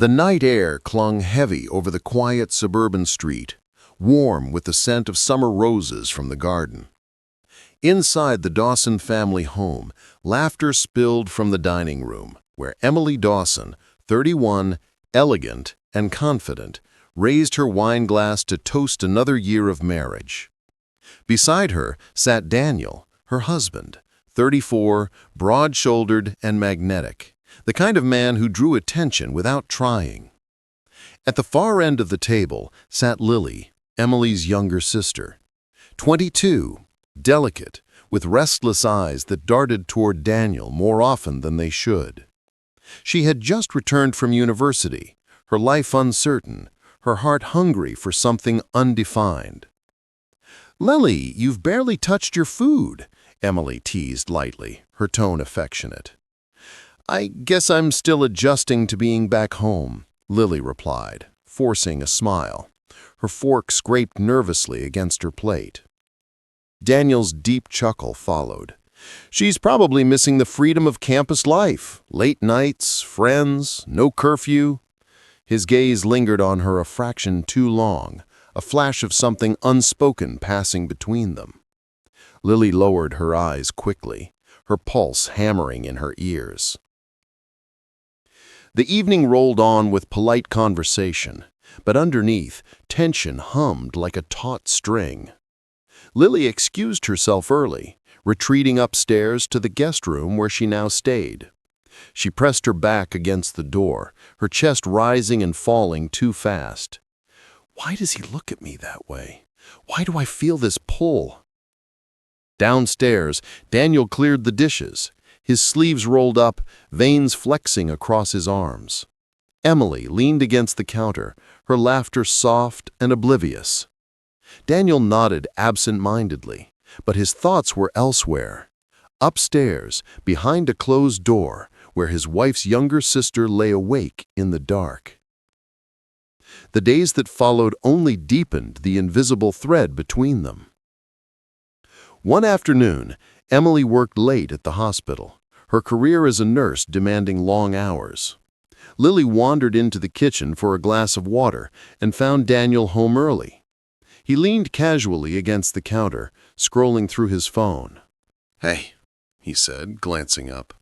The night air clung heavy over the quiet suburban street, warm with the scent of summer roses from the garden. Inside the Dawson family home, laughter spilled from the dining room, where Emily Dawson, 31, elegant and confident, raised her wine glass to toast another year of marriage. Beside her sat Daniel, her husband, 34, broad-shouldered and magnetic, the kind of man who drew attention without trying. At the far end of the table sat Lily, Emily's younger sister, 22, delicate, with restless eyes that darted toward Daniel more often than they should. She had just returned from university, her life uncertain, her heart hungry for something undefined. "Lily, you've barely touched your food," Emily teased lightly, her tone affectionate. "I guess I'm still adjusting to being back home," Lily replied, forcing a smile. Her fork scraped nervously against her plate. Daniel's deep chuckle followed. "She's probably missing the freedom of campus life, late nights, friends, no curfew." His gaze lingered on her a fraction too long, a flash of something unspoken passing between them. Lily lowered her eyes quickly, her pulse hammering in her ears. The evening rolled on with polite conversation, but underneath, tension hummed like a taut string. Lily excused herself early, retreating upstairs to the guest room where she now stayed. She pressed her back against the door, her chest rising and falling too fast. Why does he look at me that way? Why do I feel this pull? Downstairs, Daniel cleared the dishes, his sleeves rolled up, veins flexing across his arms. Emily leaned against the counter, her laughter soft and oblivious. Daniel nodded absent-mindedly, but his thoughts were elsewhere. Upstairs, behind a closed door, where his wife's younger sister lay awake in the dark. The days that followed only deepened the invisible thread between them. One afternoon, Emily worked late at the hospital, her career as a nurse demanding long hours. Lily wandered into the kitchen for a glass of water and found Daniel home early. He leaned casually against the counter, scrolling through his phone. "Hey," he said, glancing up.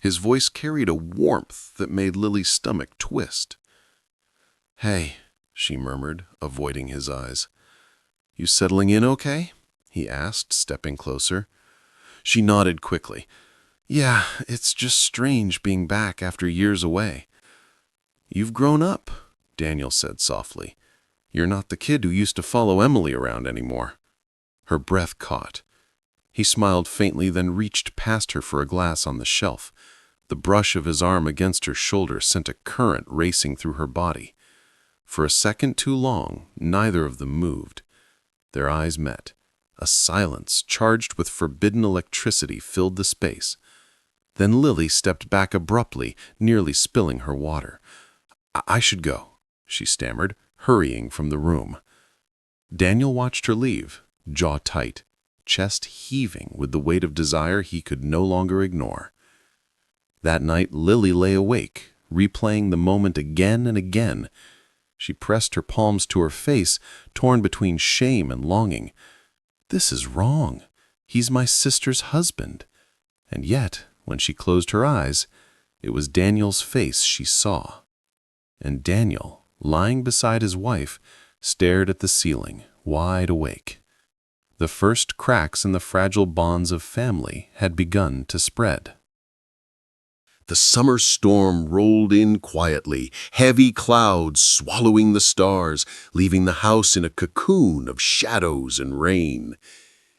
His voice carried a warmth that made Lily's stomach twist. "Hey," she murmured, avoiding his eyes. "You settling in okay?" he asked, stepping closer. She nodded quickly. "Yeah, it's just strange being back after years away." "You've grown up," Daniel said softly. "You're not the kid who used to follow Emily around anymore." Her breath caught. He smiled faintly, then reached past her for a glass on the shelf. The brush of his arm against her shoulder sent a current racing through her body. For a second too long, neither of them moved. Their eyes met. A silence charged with forbidden electricity filled the space. Then Lily stepped back abruptly, nearly spilling her water. I should go," she stammered, hurrying from the room. Daniel watched her leave, jaw tight, chest heaving with the weight of desire he could no longer ignore. That night, Lily lay awake, replaying the moment again and again. She pressed her palms to her face, torn between shame and longing. This is wrong. He's my sister's husband. And yet, when she closed her eyes, it was Daniel's face she saw. And Daniel, lying beside his wife, stared at the ceiling, wide awake. The first cracks in the fragile bonds of family had begun to spread. The summer storm rolled in quietly, heavy clouds swallowing the stars, leaving the house in a cocoon of shadows and rain.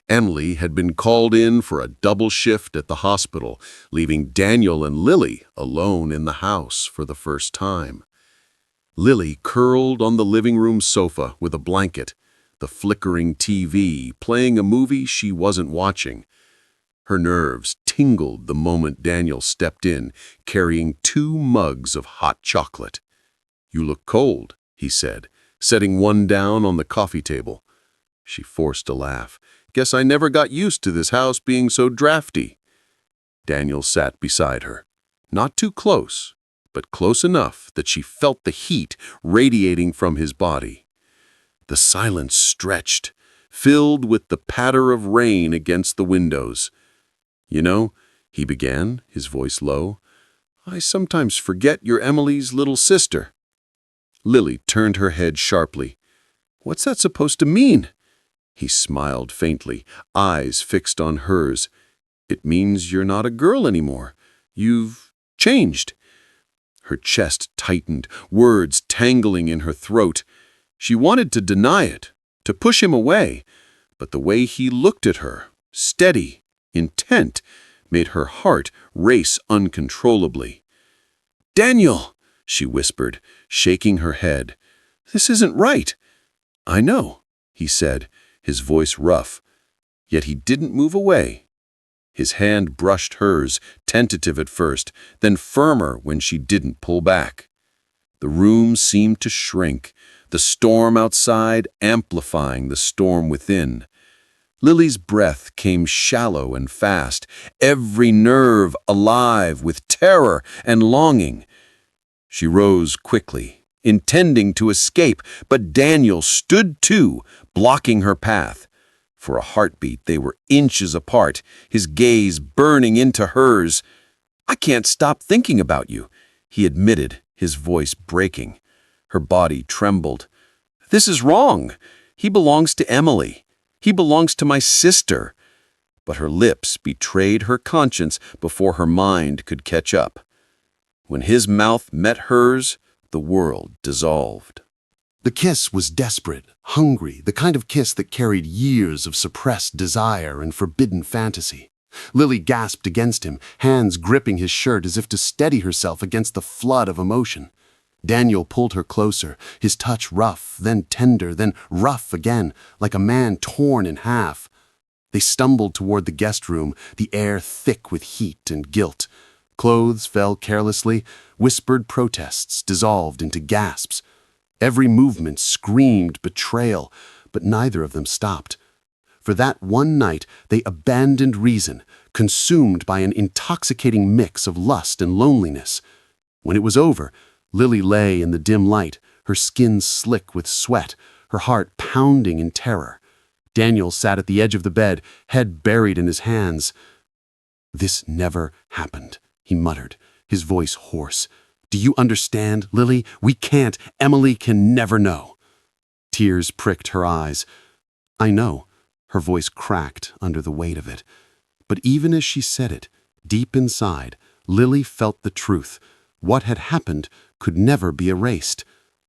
Emily had been called in for a double shift at the hospital, leaving Daniel and Lily alone in the house for the first time. Lily curled on the living room sofa with a blanket, the flickering TV playing a movie she wasn't watching. Her nerves tingled the moment Daniel stepped in, carrying 2 mugs of hot chocolate. "You look cold," he said, setting one down on the coffee table. She forced a laugh. "Guess I never got used to this house being so drafty." Daniel sat beside her. Not too close, but close enough that she felt the heat radiating from his body. The silence stretched, filled with the patter of rain against the windows. "You know," he began, his voice low, "I sometimes forget you're Emily's little sister." Lily turned her head sharply. "What's that supposed to mean?" He smiled faintly, eyes fixed on hers. "It means you're not a girl anymore. You've changed." Her chest tightened, words tangling in her throat. She wanted to deny it, to push him away, but the way he looked at her, steady, intent, made her heart race uncontrollably. "Daniel," she whispered, shaking her head. "This isn't right." "I know," he said, his voice rough. Yet he didn't move away. His hand brushed hers, tentative at first, then firmer when she didn't pull back. The room seemed to shrink, the storm outside amplifying the storm within. Lily's breath came shallow and fast, every nerve alive with terror and longing. She rose quickly, intending to escape, but Daniel stood too, blocking her path. For a heartbeat, they were inches apart, his gaze burning into hers. "I can't stop thinking about you," he admitted, his voice breaking. Her body trembled. "This is wrong. He belongs to Emily. He belongs to my sister." But her lips betrayed her conscience before her mind could catch up. When his mouth met hers, the world dissolved. The kiss was desperate, hungry, the kind of kiss that carried years of suppressed desire and forbidden fantasy. Lily gasped against him, hands gripping his shirt as if to steady herself against the flood of emotion. Daniel pulled her closer, his touch rough, then tender, then rough again, like a man torn in half. They stumbled toward the guest room, the air thick with heat and guilt. Clothes fell carelessly, whispered protests dissolved into gasps. Every movement screamed betrayal, but neither of them stopped. For that one night, they abandoned reason, consumed by an intoxicating mix of lust and loneliness. When it was over, Lily lay in the dim light, her skin slick with sweat, her heart pounding in terror. Daniel sat at the edge of the bed, head buried in his hands. "This never happened," he muttered, his voice hoarse. "Do you understand, Lily? We can't. Emily can never know." Tears pricked her eyes. "I know." Her voice cracked under the weight of it. But even as she said it, deep inside, Lily felt the truth. What had happened could never be erased.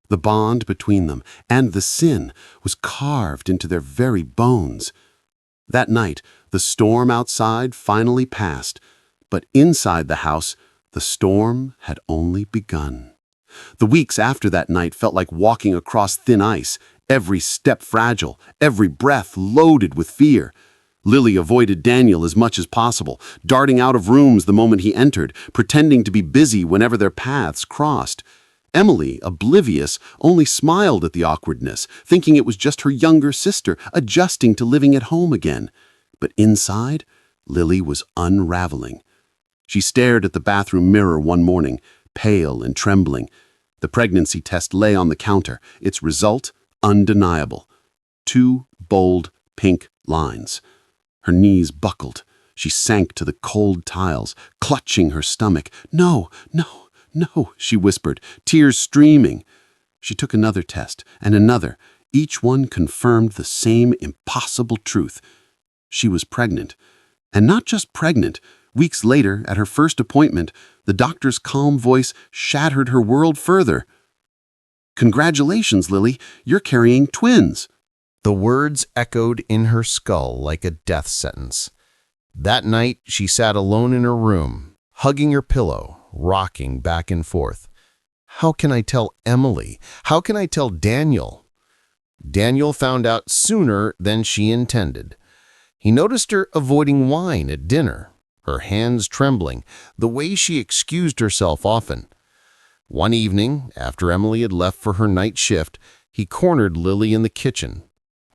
The bond between them and the sin was carved into their very bones. That night, the storm outside finally passed, but inside the house, the storm had only begun. The weeks after that night felt like walking across thin ice, every step fragile, every breath loaded with fear. Lily avoided Daniel as much as possible, darting out of rooms the moment he entered, pretending to be busy whenever their paths crossed. Emily, oblivious, only smiled at the awkwardness, thinking it was just her younger sister adjusting to living at home again. But inside, Lily was unraveling. She stared at the bathroom mirror one morning, pale and trembling. The pregnancy test lay on the counter, its result undeniable. 2 bold pink lines. Her knees buckled. She sank to the cold tiles, clutching her stomach. "No, no, no," she whispered, tears streaming. She took another test and another. Each one confirmed the same impossible truth. She was pregnant. And not just pregnant. Weeks later, at her first appointment, the doctor's calm voice shattered her world further. "Congratulations, Lily, you're carrying twins." The words echoed in her skull like a death sentence. That night, she sat alone in her room, hugging her pillow, rocking back and forth. How can I tell Emily? How can I tell Daniel? Daniel found out sooner than she intended. He noticed her avoiding wine at dinner, her hands trembling, the way she excused herself often. One evening, after Emily had left for her night shift, he cornered Lily in the kitchen.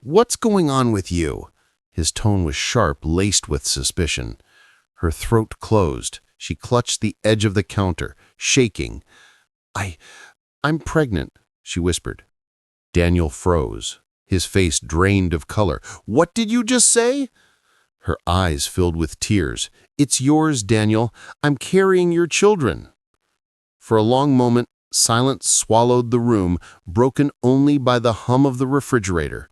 "What's going on with you?" His tone was sharp, laced with suspicion. Her throat closed. She clutched the edge of the counter, shaking. I, I'm pregnant, she whispered. Daniel froze, his face drained of color. What did you just say? Her eyes filled with tears. It's yours, Daniel. I'm carrying your children. For a long moment, silence swallowed the room, broken only by the hum of the refrigerator.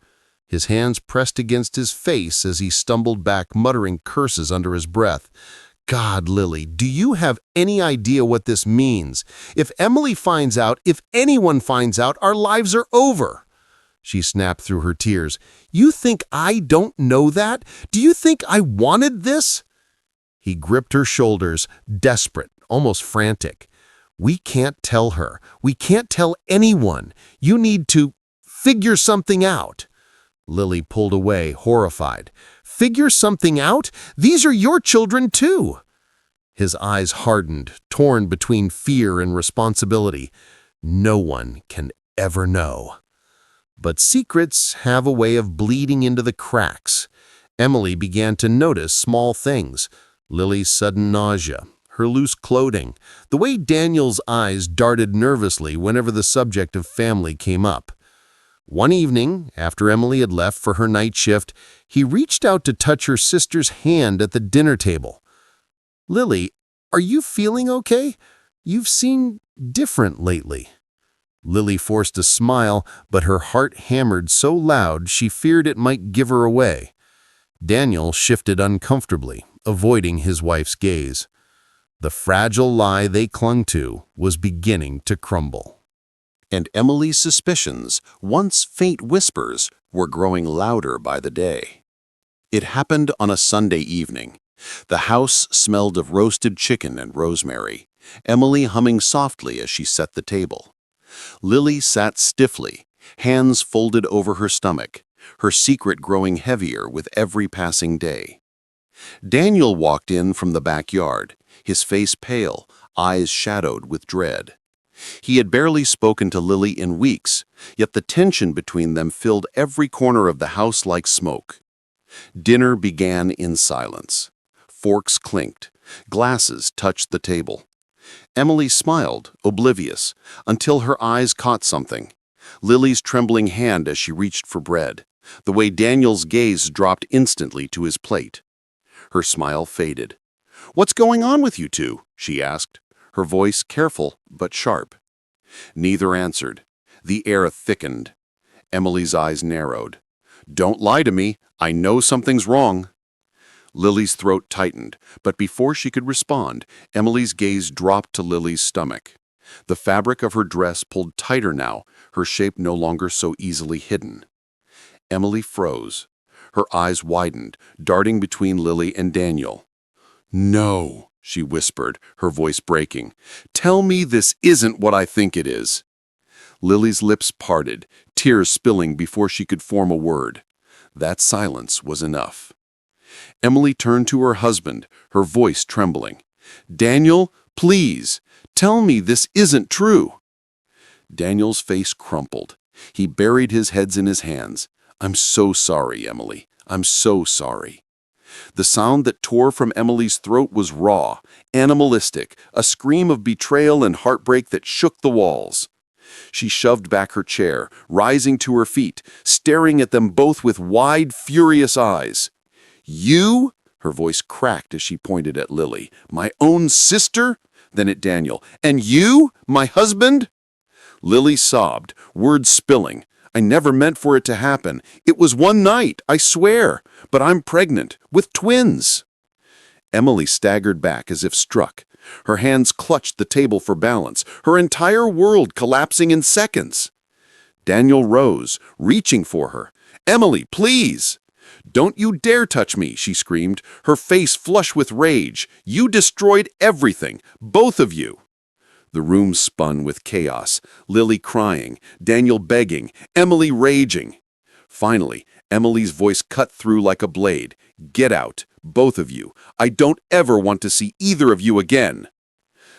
His hands pressed against his face as he stumbled back, muttering curses under his breath. God, Lily, do you have any idea what this means? If Emily finds out, if anyone finds out, our lives are over. She snapped through her tears. You think I don't know that? Do you think I wanted this? He gripped her shoulders, desperate, almost frantic. We can't tell her. We can't tell anyone. You need to figure something out. Lily pulled away, horrified. Figure something out? These are your children, too. His eyes hardened, torn between fear and responsibility. No one can ever know. But secrets have a way of bleeding into the cracks. Emily began to notice small things. Lily's sudden nausea, her loose clothing, the way Daniel's eyes darted nervously whenever the subject of family came up. One evening, after Emily had left for her night shift, he reached out to touch her sister's hand at the dinner table. Lily, are you feeling okay? You've seemed different lately. Lily forced a smile, but her heart hammered so loud she feared it might give her away. Daniel shifted uncomfortably, avoiding his wife's gaze. The fragile lie they clung to was beginning to crumble. And Emily's suspicions, once faint whispers, were growing louder by the day. It happened on a Sunday evening. The house smelled of roasted chicken and rosemary, Emily humming softly as she set the table. Lily sat stiffly, hands folded over her stomach, her secret growing heavier with every passing day. Daniel walked in from the backyard, his face pale, eyes shadowed with dread. He had barely spoken to Lily in weeks, yet the tension between them filled every corner of the house like smoke. Dinner began in silence. Forks clinked. Glasses touched the table. Emily smiled, oblivious, until her eyes caught something. Lily's trembling hand as she reached for bread, the way Daniel's gaze dropped instantly to his plate. Her smile faded. "What's going on with you two?" she asked, her voice careful but sharp. Neither answered. The air thickened. Emily's eyes narrowed. "Don't lie to me. I know something's wrong." Lily's throat tightened, but before she could respond, Emily's gaze dropped to Lily's stomach. The fabric of her dress pulled tighter now, her shape no longer so easily hidden. Emily froze. Her eyes widened, darting between Lily and Daniel. "No," she whispered, her voice breaking. "Tell me this isn't what I think it is." Lily's lips parted, tears spilling before she could form a word. That silence was enough. Emily turned to her husband, her voice trembling. "Daniel, please, tell me this isn't true." Daniel's face crumpled. He buried his head in his hands. "I'm so sorry, Emily. I'm so sorry." The sound that tore from Emily's throat was raw, animalistic, a scream of betrayal and heartbreak that shook the walls. She shoved back her chair, rising to her feet, staring at them both with wide, furious eyes. "You?" Her voice cracked as she pointed at Lily. "My own sister?" Then at Daniel. "And you? My husband?" Lily sobbed, words spilling. "I never meant for it to happen. It was one night, I swear. But I'm pregnant, with twins." Emily staggered back as if struck. Her hands clutched the table for balance, her entire world collapsing in seconds. Daniel rose, reaching for her. "Emily, please!" "Don't you dare touch me," she screamed, her face flush with rage. "You destroyed everything, both of you." The room spun with chaos, Lily crying, Daniel begging, Emily raging. Finally, Emily's voice cut through like a blade. "Get out, both of you. I don't ever want to see either of you again."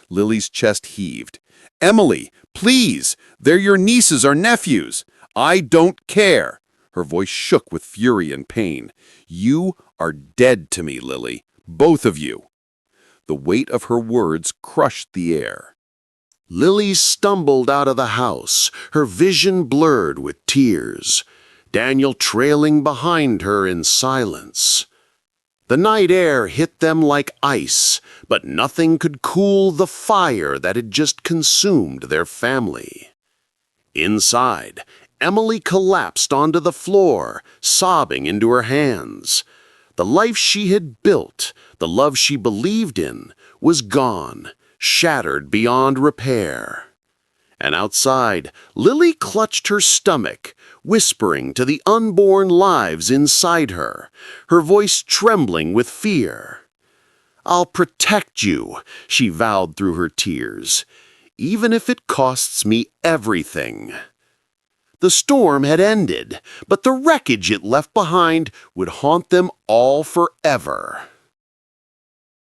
Lily's chest heaved. "Emily, please! They're your nieces or nephews. I don't care." Her voice shook with fury and pain. "You are dead to me, Lily. Both of you." The weight of her words crushed the air. Lily stumbled out of the house, her vision blurred with tears, Daniel trailing behind her in silence. The night air hit them like ice, but nothing could cool the fire that had just consumed their family. Inside, Emily collapsed onto the floor, sobbing into her hands. The life she had built, the love she believed in, was gone, shattered beyond repair. And outside, Lily clutched her stomach, whispering to the unborn lives inside her, her voice trembling with fear. "I'll protect you," she vowed through her tears, "even if it costs me everything." The storm had ended, but the wreckage it left behind would haunt them all forever.